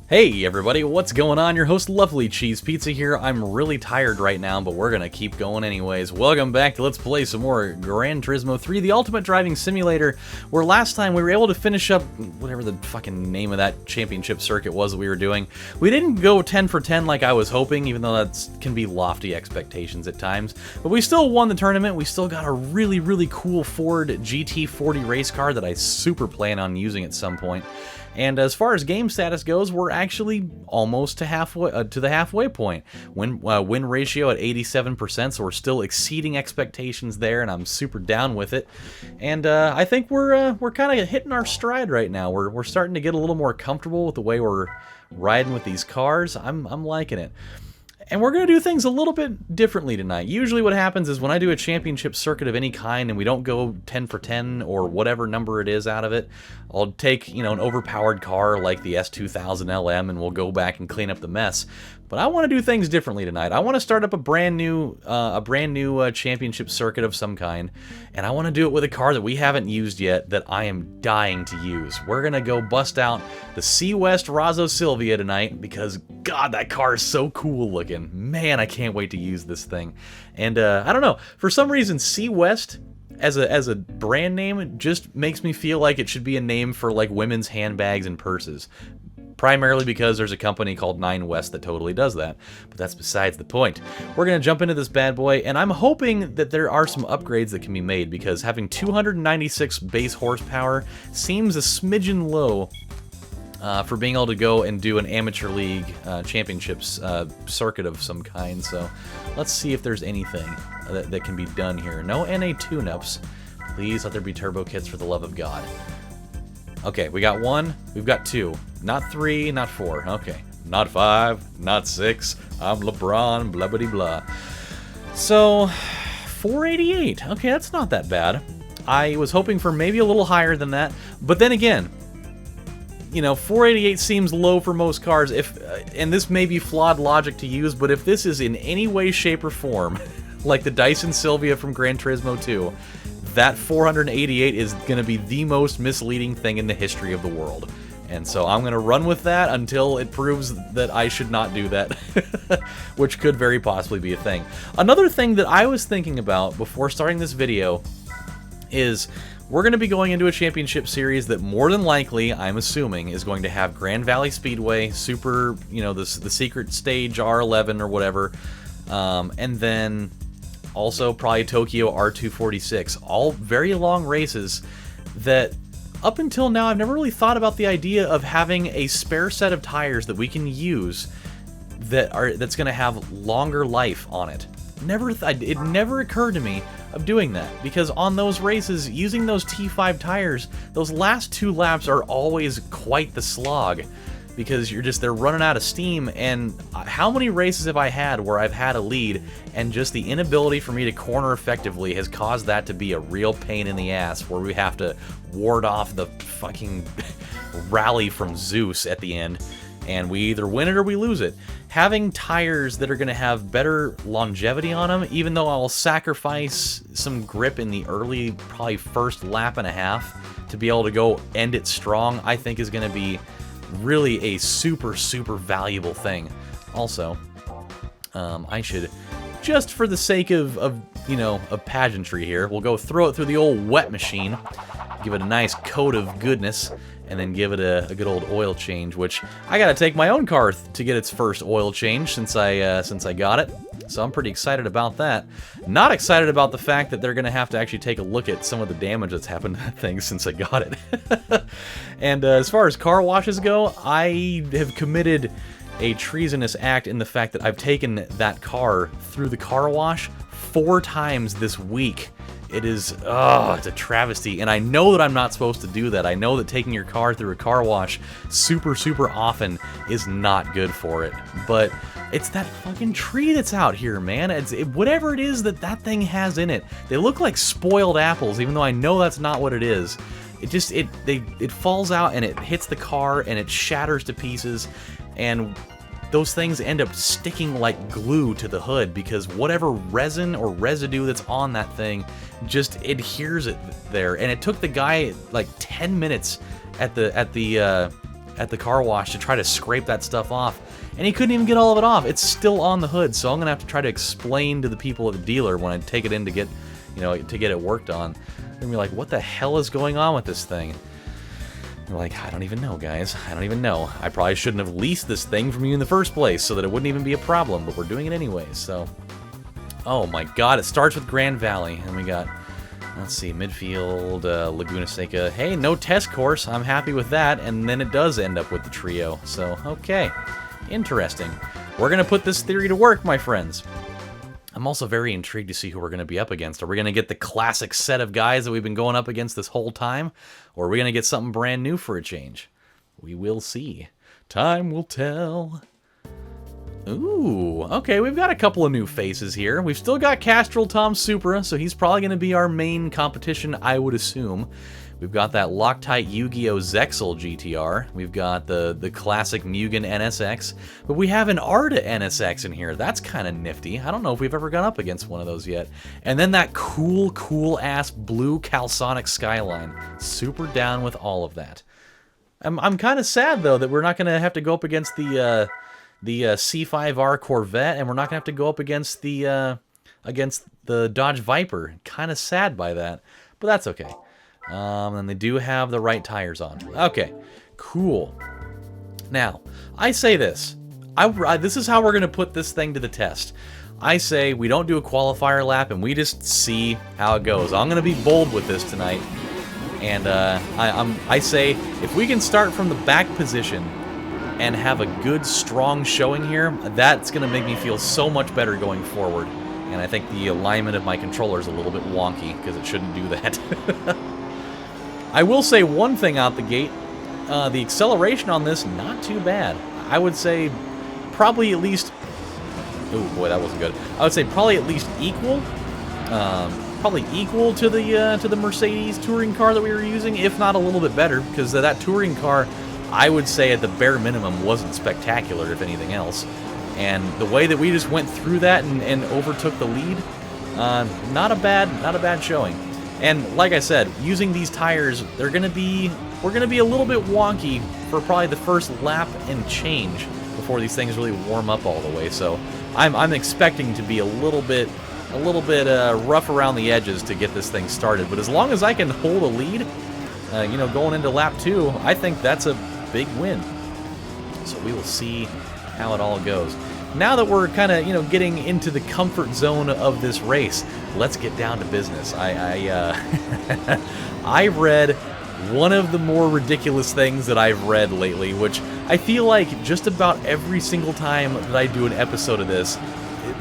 Hey everybody, what's going on? Your host LovelyCheesePizza here. I'm really tired right now, but we're gonna keep going anyways. Welcome back to Let's Play some more Gran Turismo 3, the ultimate driving simulator, where last time we were able to finish up whatever the fucking name of that championship circuit was that we were doing. We didn't go 10 for 10 like I was hoping, even though that can be lofty expectations at times, but we still won the tournament. We still got a really cool Ford GT40 race car that I super plan on using at some point. And as far as game status goes, we're actually almost to the halfway point. Win ratio at 87%, so we're still exceeding expectations there, and I'm super down with it. And I think we're kind of hitting our stride right now. We're starting to get a little more comfortable with the way we're riding with these cars. I'm liking it. And we're going to do things a little bit differently tonight. Usually what happens is when I do a championship circuit of any kind and we don't go 10 for 10 or whatever number it is out of it, I'll take, an overpowered car like the S2000 LM and we'll go back and clean up the mess. But I want to do things differently tonight. I want to start up a brand new championship circuit of some kind, and I want to do it with a car that we haven't used yet that I am dying to use. We're going to go bust out the C West Razzo Silvia tonight because, God, that car is so cool looking. Man, I can't wait to use this thing. And I don't know, for some reason, C West as a brand name just makes me feel like it should be a name for like women's handbags and purses. Primarily because there's a company called 9 West that totally does that, but that's besides the point. We're going to jump into this bad boy, and I'm hoping that there are some upgrades that can be made, because having 296 base horsepower seems a smidgen low for being able to go and do an amateur league championships circuit of some kind. So let's see if there's anything that can be done here. No NA tune-ups. Please let there be turbo kits for the love of God. Okay, we got one, we've got two. Not three, not four. Okay. Not five, not six. I'm LeBron, blah blah blah. So, 488. Okay, that's not that bad. I was hoping for maybe a little higher than that, but then again, 488 seems low for most cars. And this may be flawed logic to use, but if this is in any way, shape, or form, like the Dyson Silvia from Gran Turismo 2, that 488 is going to be the most misleading thing in the history of the world. And so I'm going to run with that until it proves that I should not do that, which could very possibly be a thing. Another thing that I was thinking about before starting this video is we're going to be going into a championship series that more than likely, I'm assuming, is going to have Grand Valley Speedway, Super, the secret stage R11 or whatever, and then also probably Tokyo R246. All very long races that up until now I've never really thought about the idea of having a spare set of tires that we can use that's going to have longer life on it. It never occurred to me of doing that, because on those races, using those T5 tires, those last 2 laps are always quite the slog, because they're running out of steam. And how many races have I had where I've had a lead and just the inability for me to corner effectively has caused that to be a real pain in the ass, where we have to ward off the fucking rally from Zeus at the end, and we either win it or we lose it. Having tires that are going to have better longevity on them, even though I'll sacrifice some grip in the early, probably first lap and a half to be able to go end it strong, I think is going to be really a super valuable thing. Also, I should, just for the sake of pageantry here, we'll go throw it through the old wet machine, give it a nice coat of goodness, and then give it a good old oil change, which I gotta take my own car to get its first oil change since I got it. So I'm pretty excited about that. Not excited about the fact that they're gonna have to actually take a look at some of the damage that's happened to that thing since I got it. And as far as car washes go, I have committed a treasonous act in the fact that I've taken that car through the car wash 4 times this week. It is, it's a travesty, and I know that I'm not supposed to do that. I know that taking your car through a car wash super often is not good for it, but it's that fucking tree that's out here, man. Whatever it is that thing has in it. They look like spoiled apples, even though I know that's not what it is. It falls out and it hits the car and it shatters to pieces, and those things end up sticking like glue to the hood because whatever resin or residue that's on that thing just adheres it there. And it took the guy like 10 minutes at the car wash to try to scrape that stuff off, and he couldn't even get all of it off. It's still on the hood, so I'm gonna have to try to explain to the people at the dealer when I take it in to get, to get it worked on. They're gonna be like, "What the hell is going on with this thing?" They're like, "I don't even know, guys. I don't even know. I probably shouldn't have leased this thing from you in the first place so that it wouldn't even be a problem, but we're doing it anyway." So, oh my God! It starts with Grand Valley, and we got. Let's see, midfield, Laguna Seca. Hey, no test course. I'm happy with that. And then it does end up with the trio. So, okay. Interesting. We're going to put this theory to work, my friends. I'm also very intrigued to see who we're going to be up against. Are we going to get the classic set of guys that we've been going up against this whole time? Or are we going to get something brand new for a change? We will see. Time will tell. Ooh, okay, we've got a couple of new faces here. We've still got Castrol Tom Supra, so he's probably going to be our main competition, I would assume. We've got that Loctite Yu-Gi-Oh! Zexal GTR. We've got the classic Mugen NSX. But we have an Arda NSX in here. That's kind of nifty. I don't know if we've ever gone up against one of those yet. And then that cool-ass blue Calsonic Skyline. Super down with all of that. I'm kind of sad, though, that we're not going to have to go up against the C5R Corvette, and we're not gonna have to go up against the Dodge Viper. Kind of sad by that, but that's okay. And they do have the right tires on. Okay, cool. Now, I say this. This is how we're gonna put this thing to the test. I say we don't do a qualifier lap, and we just see how it goes. I'm gonna be bold with this tonight, and I say if we can start from the back position and have a good, strong showing here, that's going to make me feel so much better going forward. And I think the alignment of my controller is a little bit wonky, because it shouldn't do that. I will say one thing out the gate. The acceleration on this, not too bad. I would say probably at least... Oh boy, that wasn't good. I would say probably at least equal. Probably equal to the Mercedes touring car that we were using, if not a little bit better, because that touring car... I would say at the bare minimum wasn't spectacular, if anything else. And the way that we just went through that and overtook the lead, not a bad showing. And like I said, using these tires, we're gonna be a little bit wonky for probably the first lap and change before these things really warm up all the way. So I'm expecting to be a little bit rough around the edges to get this thing started. But as long as I can hold a lead, going into lap 2, I think that's a big win. So we will see how it all goes. Now that we're kind of, getting into the comfort zone of this race, let's get down to business. I read one of the more ridiculous things that I've read lately, which I feel like just about every single time that I do an episode of this,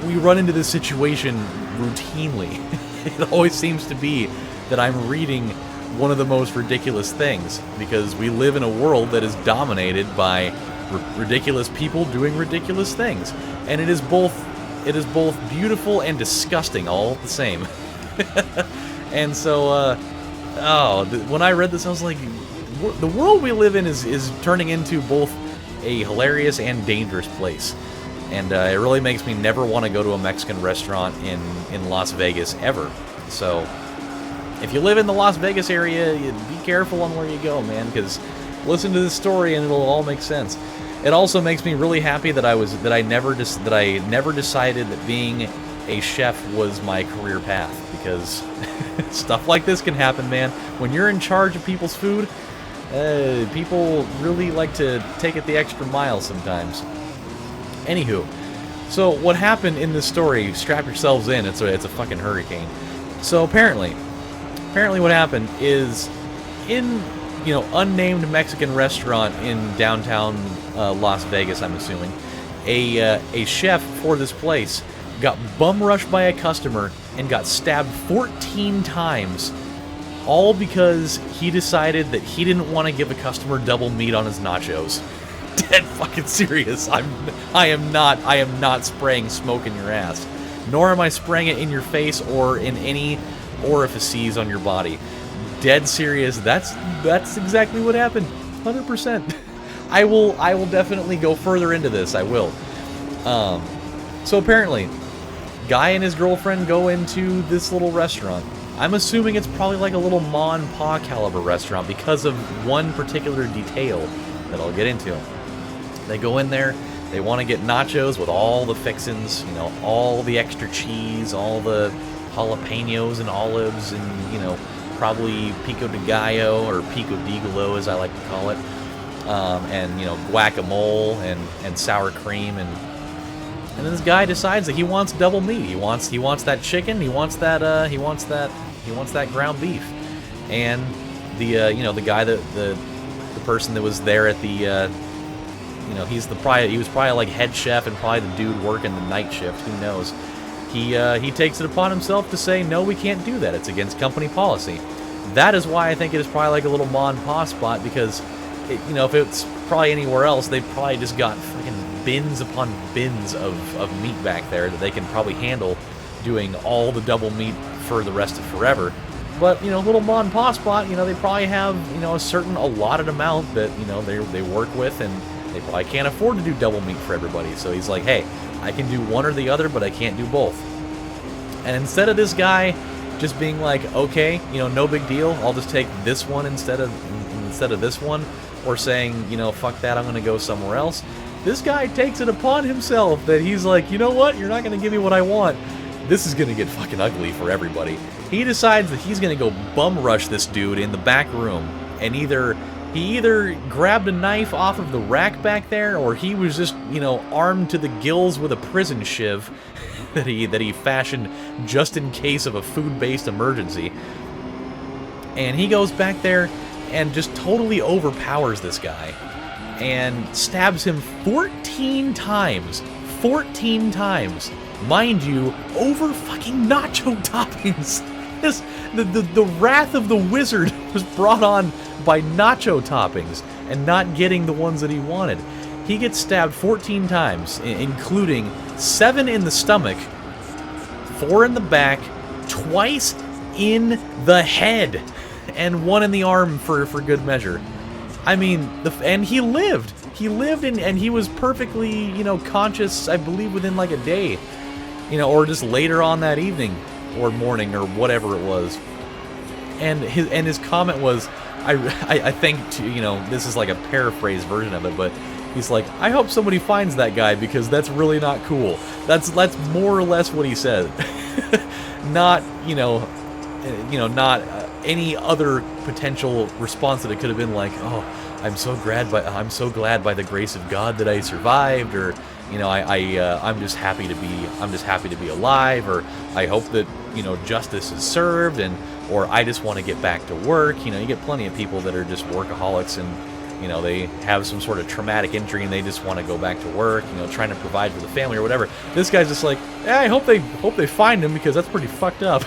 we run into this situation routinely. It always seems to be that I'm reading one of the most ridiculous things, because we live in a world that is dominated by ridiculous people doing ridiculous things, and it is both beautiful and disgusting all the same. And so when I read this, I was like, the world we live in is turning into both a hilarious and dangerous place, and it really makes me never want to go to a Mexican restaurant in Las Vegas ever. So if you live in the Las Vegas area, be careful on where you go, man, because listen to this story and it'll all make sense. It also makes me really happy that I never decided that being a chef was my career path, because stuff like this can happen, man. When you're in charge of people's food, people really like to take it the extra mile sometimes. Anywho, so what happened in this story, strap yourselves in, it's a fucking hurricane. So apparently what happened is, in unnamed Mexican restaurant in downtown Las Vegas, I'm assuming, a chef for this place got bum rushed by a customer and got stabbed 14 times, all because he decided that he didn't want to give a customer double meat on his nachos. Dead fucking serious. I am not spraying smoke in your ass, nor am I spraying it in your face or in any orifices on your body. Dead serious. That's exactly what happened. 100%. I will definitely go further into this. I will. So apparently, guy and his girlfriend go into this little restaurant. I'm assuming it's probably like a little ma and pa caliber restaurant because of one particular detail that I'll get into. They go in there, they want to get nachos with all the fixins, you know, all the extra cheese, all the jalapenos and olives, and, you know, probably pico de gallo, or pico de gallo as I like to call it, and, you know, guacamole and sour cream, and then this guy decides that he wants double meat. He wants that chicken. He wants that ground beef. And the you know, the guy that the person that was there at the you know, he was probably like head chef and probably the dude working the night shift. Who knows? He takes it upon himself to say, no, we can't do that. It's against company policy. That is why I think it is probably like a little ma and pa spot, because you know, if it's probably anywhere else, they've probably just got fucking bins upon bins of meat back there that they can probably handle doing all the double meat for the rest of forever. But, you know, little ma and pa spot, you know, they probably have, you know, a certain allotted amount that, you know, they work with, and they probably can't afford to do double meat for everybody. So he's like, hey, I can do one or the other, but I can't do both. And instead of this guy just being like, okay, you know, no big deal, I'll just take this one instead of this one, or saying, you know, fuck that, I'm gonna go somewhere else, this guy takes it upon himself that he's like, you know what, you're not gonna give me what I want. This is gonna get fucking ugly for everybody. He decides that he's gonna go bum rush this dude in the back room, and he either grabbed a knife off of the rack back there, or he was just, you know, armed to the gills with a prison shiv that he fashioned just in case of a food-based emergency. And he goes back there and just totally overpowers this guy and stabs him 14 times. 14 times. Mind you, over fucking nacho toppings. The wrath of the wizard was brought on by nacho toppings and not getting the ones that he wanted. He gets stabbed 14 times, including 7 in the stomach, 4 in the back, twice in the head, and 1 in the arm for good measure. I mean, and he lived. He lived, and he was perfectly, you know, conscious, I believe, within like a day, you know, or just later on that evening or morning or whatever it was. And his comment was, I think, you know, this is like a paraphrase version of it, but he's like, I hope somebody finds that guy because that's really not cool. That's more or less what he said. Not, you know, not any other potential response that it could have been like, oh, I'm so glad by the grace of God that I survived, or, you know, I'm just happy to be alive, or I hope that, you know, justice is served, and or I just want to get back to work. You know, you get plenty of people that are just workaholics, and, you know, they have some sort of traumatic injury and they just want to go back to work, you know, trying to provide for the family or whatever. This guy's just like, I hope they find him because that's pretty fucked up.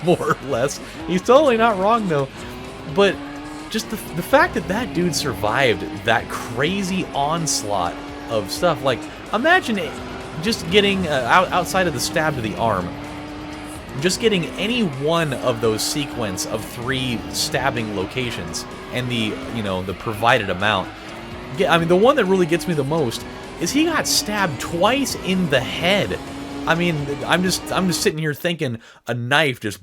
More or less. He's totally not wrong though. But just the fact that dude survived that crazy onslaught of stuff, like, imagine just getting outside of the stab to the arm, just getting any one of those sequence of 3 stabbing locations and the, you know, the provided amount. I mean, the one that really gets me the most is he got stabbed twice in the head. I mean, I'm just sitting here thinking a knife just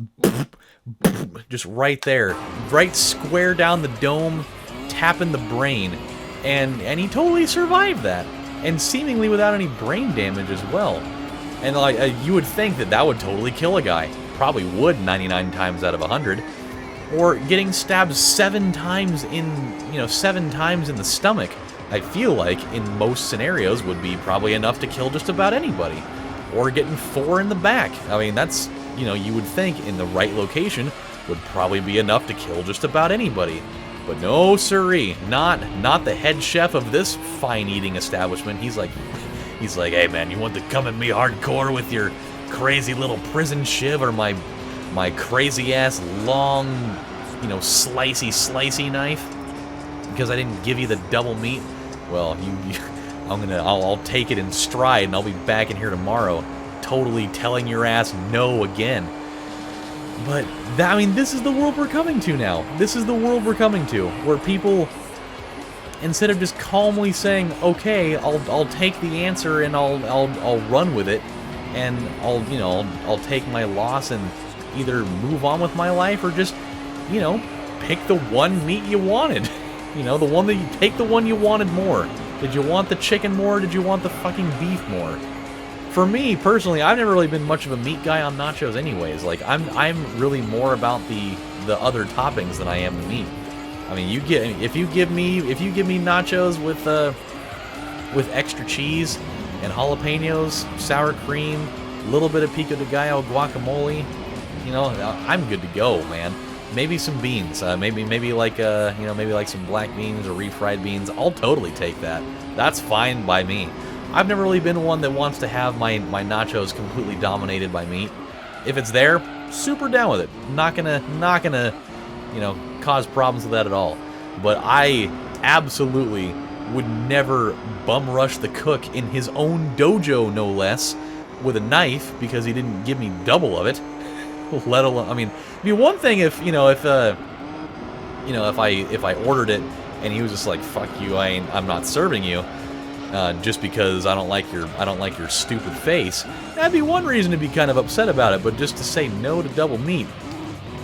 right there, right square down the dome, tapping the brain, and he totally survived that, and seemingly without any brain damage as well. And like you would think that would totally kill a guy, probably would 99 times out of 100. Or getting stabbed 7 times in the stomach, I feel like in most scenarios would be probably enough to kill just about anybody. Or getting 4 in the back. I mean, that's, you know, you would think in the right location would probably be enough to kill just about anybody. But no siree, not the head chef of this fine eating establishment. He's like, hey man, you want to come at me hardcore with your crazy little prison shiv, or my crazy ass long, you know, slicey knife because I didn't give you the double meat? Well, I'll take it in stride, and I'll be back in here tomorrow, totally telling your ass no again. But I mean, this is the world we're coming to now. This is the world we're coming to, where people instead of just calmly saying, okay, I'll take the answer and I'll run with it, and I'll take my loss and either move on with my life or just, pick the one meat you wanted. Take the one you wanted more. Did you want the chicken more? Or did you want the fucking beef more? For me, personally, I've never really been much of a meat guy on nachos anyways. Like, I'm really more about the other toppings than I am the meat. I mean, if you give me nachos with extra cheese and jalapenos, sour cream, a little bit of pico de gallo guacamole, I'm good to go, man. Maybe some beans, maybe like some black beans or refried beans. I'll totally take that. That's fine by me. I've never really been one that wants to have my nachos completely dominated by meat. If it's there, super down with it. Not gonna, cause problems with that at all. But I absolutely would never bum rush the cook in his own dojo, no less, with a knife because he didn't give me double of it. Let alone, I mean, it'd be one thing if I ordered it and he was just like, "Fuck you, I'm not serving you," just because I don't like your stupid face. That'd be one reason to be kind of upset about it. But just to say no to double meat,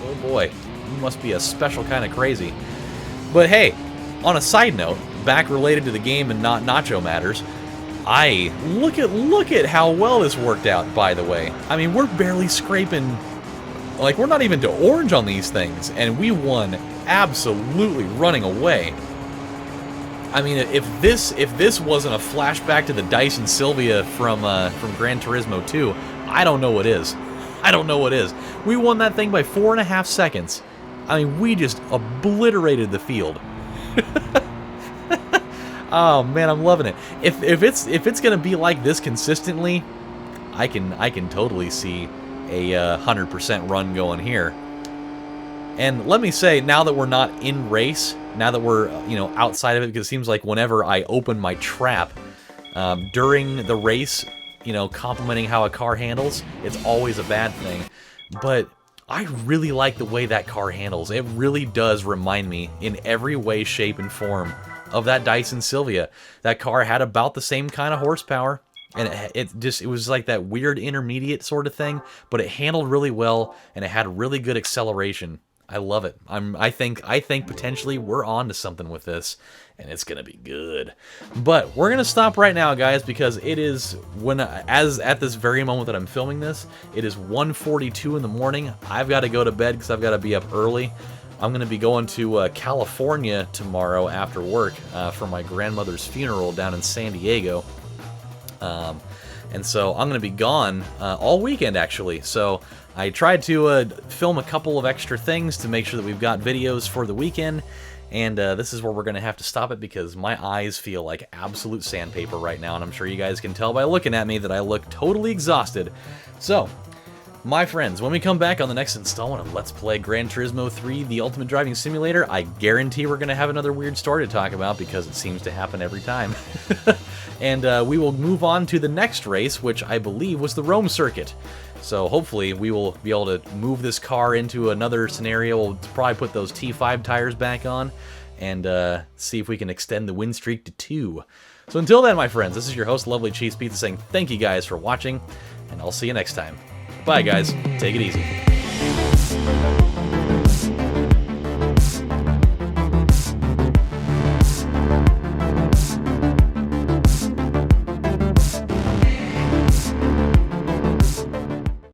oh boy, you must be a special kind of crazy. But hey, on a side note, back related to the game and not nacho matters, look at how well this worked out. By the way, I mean, we're barely scraping. Like, we're not even to orange on these things, and we won absolutely running away. I mean, if this wasn't a flashback to the Dyson Sylvia from Gran Turismo 2, I don't know what is. I don't know what is. We won that thing by 4.5 seconds. I mean, we just obliterated the field. Oh man, I'm loving it. If it's gonna be like this consistently, I can totally see a 100% run going here. And let me say, now that we're not in race, now that we're outside of it, because it seems like whenever I open my trap during the race, complimenting how a car handles, it's always a bad thing. But I really like the way that car handles. It really does remind me in every way, shape, and form of that Dyson Sylvia. That car had about the same kind of horsepower. And it was like that weird intermediate sort of thing, but it handled really well, and it had really good acceleration. I love it. I think potentially we're on to something with this, and it's gonna be good. But we're gonna stop right now, guys, because it is at this very moment that I'm filming this, it is 1:42 in the morning. I've got to go to bed because I've got to be up early. I'm gonna be going to California tomorrow after work for my grandmother's funeral down in San Diego. And so I'm going to be gone all weekend, actually. So I tried to film a couple of extra things to make sure that we've got videos for the weekend. And this is where we're going to have to stop it because my eyes feel like absolute sandpaper right now. And I'm sure you guys can tell by looking at me that I look totally exhausted. So, my friends, when we come back on the next installment of Let's Play Gran Turismo 3, the Ultimate Driving Simulator, I guarantee we're going to have another weird story to talk about because it seems to happen every time. And we will move on to the next race, which I believe was the Rome circuit. So hopefully we will be able to move this car into another scenario. We'll probably put those T5 tires back on and see if we can extend the win streak to 2. So until then, my friends, this is your host, LovelyCheesePizza, saying thank you guys for watching, and I'll see you next time. Bye, guys. Take it easy.